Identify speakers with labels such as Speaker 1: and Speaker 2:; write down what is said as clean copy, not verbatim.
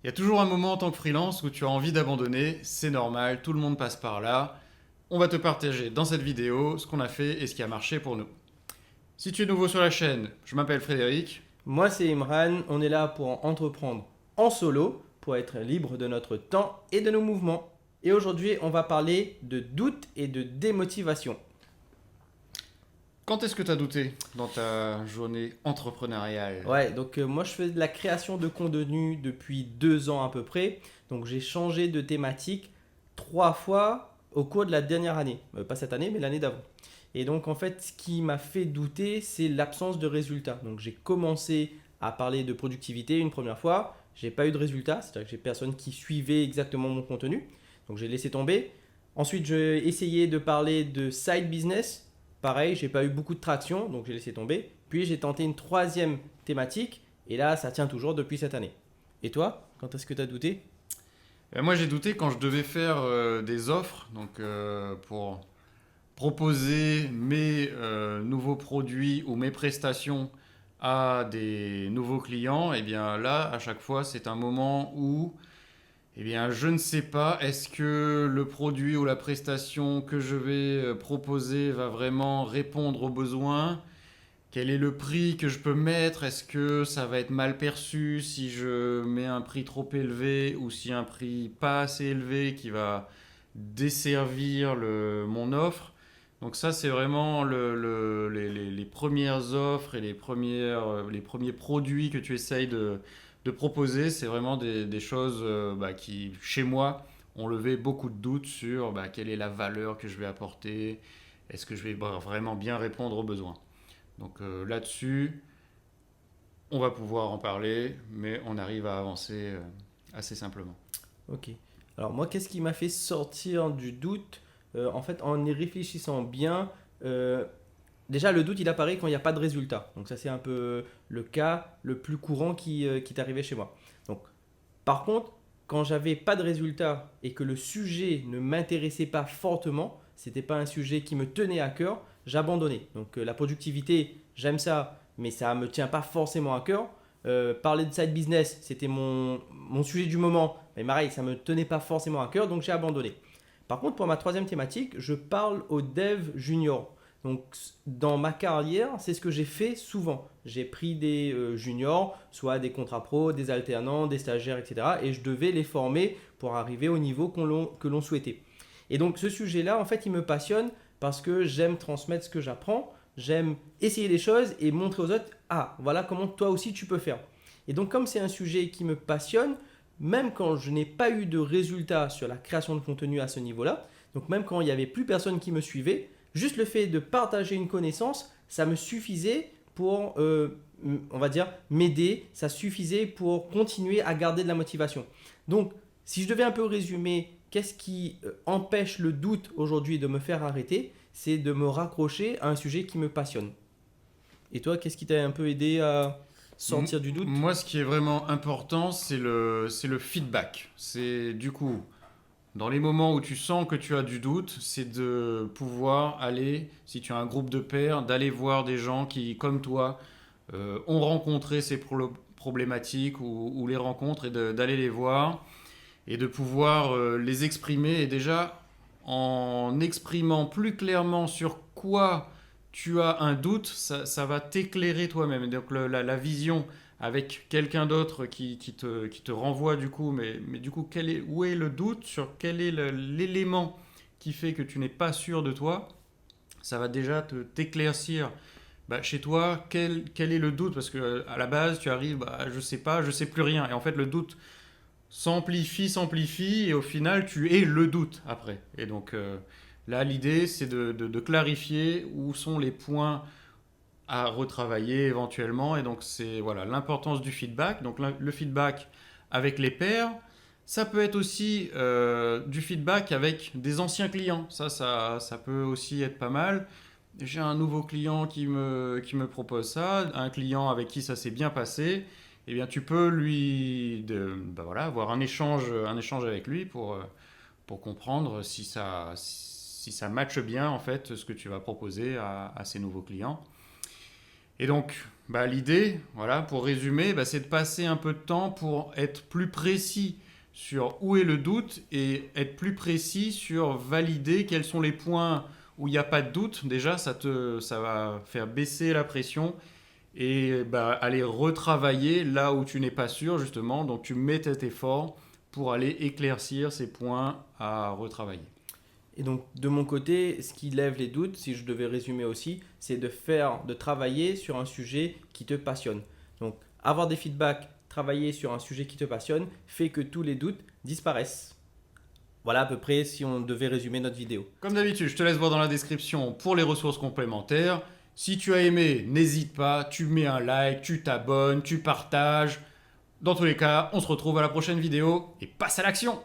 Speaker 1: Il y a toujours un moment en tant que freelance où tu as envie d'abandonner, c'est normal, tout le monde passe par là. On va te partager dans cette vidéo ce qu'on a fait et ce qui a marché pour nous. Si tu es nouveau sur la chaîne, je m'appelle Frédéric.
Speaker 2: Moi, c'est Imran. On est là pour entreprendre en solo, pour être libre de notre temps et de nos mouvements. Et aujourd'hui, on va parler de doute et de démotivation.
Speaker 1: Quand est-ce que tu as douté dans ta journée entrepreneuriale?
Speaker 2: Ouais, donc moi, je fais de la création de contenu depuis 2 ans à peu près. Donc, j'ai changé de thématique 3 fois au cours de la dernière année. Pas cette année, mais l'année d'avant. Et donc, en fait, ce qui m'a fait douter, c'est l'absence de résultats. Donc, j'ai commencé à parler de productivité une première fois. J'ai pas eu de résultats, c'est-à-dire que j'ai personne qui suivait exactement mon contenu. Donc, j'ai laissé tomber. Ensuite, j'ai essayé de parler de side business. Pareil, j'ai pas eu beaucoup de traction, donc j'ai laissé tomber. Puis, j'ai tenté une troisième thématique. Et là, ça tient toujours depuis cette année. Et toi, quand est-ce que tu as douté?
Speaker 1: Moi j'ai douté quand je devais faire des offres pour proposer mes nouveaux produits ou mes prestations à des nouveaux clients. Et bien là, à chaque fois, c'est un moment où je ne sais pas, est-ce que le produit ou la prestation que je vais proposer va vraiment répondre aux besoins? Quel est le prix que je peux mettre? Est-ce que ça va être mal perçu si je mets un prix trop élevé ou si un prix pas assez élevé qui va desservir mon offre? Donc ça, c'est vraiment les premières offres et les premiers produits que tu essayes de proposer. C'est vraiment des choses qui, chez moi, ont levé beaucoup de doutes sur quelle est la valeur que je vais apporter. Est-ce que je vais vraiment bien répondre aux besoins? Donc là-dessus, on va pouvoir en parler, mais on arrive à avancer assez simplement.
Speaker 2: Ok. Alors moi, qu'est-ce qui m'a fait sortir du doute? En fait, en y réfléchissant bien, euh, déjà le doute il apparaît quand il n'y a pas de résultat. Donc ça c'est un peu le cas le plus courant qui est arrivé chez moi. Donc par contre, quand j'avais pas de résultat et que le sujet ne m'intéressait pas fortement, c'était pas un sujet qui me tenait à cœur, j'abandonnais. Donc la productivité, j'aime ça, mais ça me tient pas forcément à cœur. Parler de side business, c'était mon sujet du moment, mais pareil, ça me tenait pas forcément à cœur, donc j'ai abandonné. Par contre, pour ma troisième thématique, je parle aux devs juniors. Donc, dans ma carrière, c'est ce que j'ai fait souvent. J'ai pris des juniors, soit des contrats pro, des alternants, des stagiaires, etc. Et je devais les former pour arriver au niveau que l'on souhaitait. Et donc, ce sujet-là, en fait, il me passionne parce que j'aime transmettre ce que j'apprends, j'aime essayer des choses et montrer aux autres, ah, voilà comment toi aussi tu peux faire. Et donc, comme c'est un sujet qui me passionne, même quand je n'ai pas eu de résultats sur la création de contenu à ce niveau-là, donc même quand il n'y avait plus personne qui me suivait, juste le fait de partager une connaissance, ça me suffisait pour, on va dire, m'aider, ça suffisait pour continuer à garder de la motivation. Donc, si je devais un peu résumer, qu'est-ce qui empêche le doute aujourd'hui de me faire arrêter? C'est de me raccrocher à un sujet qui me passionne. Et toi, qu'est-ce qui t'a un peu aidé à sortir du doute?
Speaker 1: Moi, ce qui est vraiment important, c'est le feedback. C'est du coup, dans les moments où tu sens que tu as du doute, c'est de pouvoir aller, si tu as un groupe de pairs, d'aller voir des gens qui, comme toi, ont rencontré ces problématiques ou les rencontres et d'aller les voir et de pouvoir les exprimer. Et déjà, en exprimant plus clairement sur quoi tu as un doute, ça va t'éclairer toi-même. Et donc la vision avec quelqu'un d'autre qui te renvoie du coup, mais du coup, où est le doute sur quel est l'élément qui fait que tu n'es pas sûr de toi, ça va déjà t'éclaircir chez toi, quel est le doute? Parce que à la base, tu arrives, je sais pas, je sais plus rien. Et en fait, le doute s'amplifie, et au final, tu es le doute après. Et donc là, l'idée, c'est de clarifier où sont les points à retravailler éventuellement. Et donc, c'est voilà l'importance du feedback. Donc, le feedback avec les pairs. Ça peut être aussi du feedback avec des anciens clients. Ça peut aussi être pas mal. J'ai un nouveau client qui me propose ça, un client avec qui ça s'est bien passé. Eh bien, tu peux voilà, avoir un échange avec lui pour comprendre si ça matche bien en fait ce que tu vas proposer à ces nouveaux clients. Et donc, Bah, l'idée, voilà, pour résumer, bah, c'est de passer un peu de temps pour être plus précis sur où est le doute et être plus précis sur valider quels sont les points où il n'y a pas de doute. Déjà, ça va faire baisser la pression et bah, aller retravailler là où tu n'es pas sûr, justement. Donc, tu mets cet effort pour aller éclaircir ces points à retravailler.
Speaker 2: Et donc, de mon côté, ce qui lève les doutes, si je devais résumer aussi, c'est de travailler sur un sujet qui te passionne. Donc, avoir des feedbacks, travailler sur un sujet qui te passionne, fait que tous les doutes disparaissent. Voilà à peu près si on devait résumer notre vidéo.
Speaker 1: Comme d'habitude, je te laisse voir dans la description pour les ressources complémentaires. Si tu as aimé, n'hésite pas, tu mets un like, tu t'abonnes, tu partages. Dans tous les cas, on se retrouve à la prochaine vidéo et passe à l'action!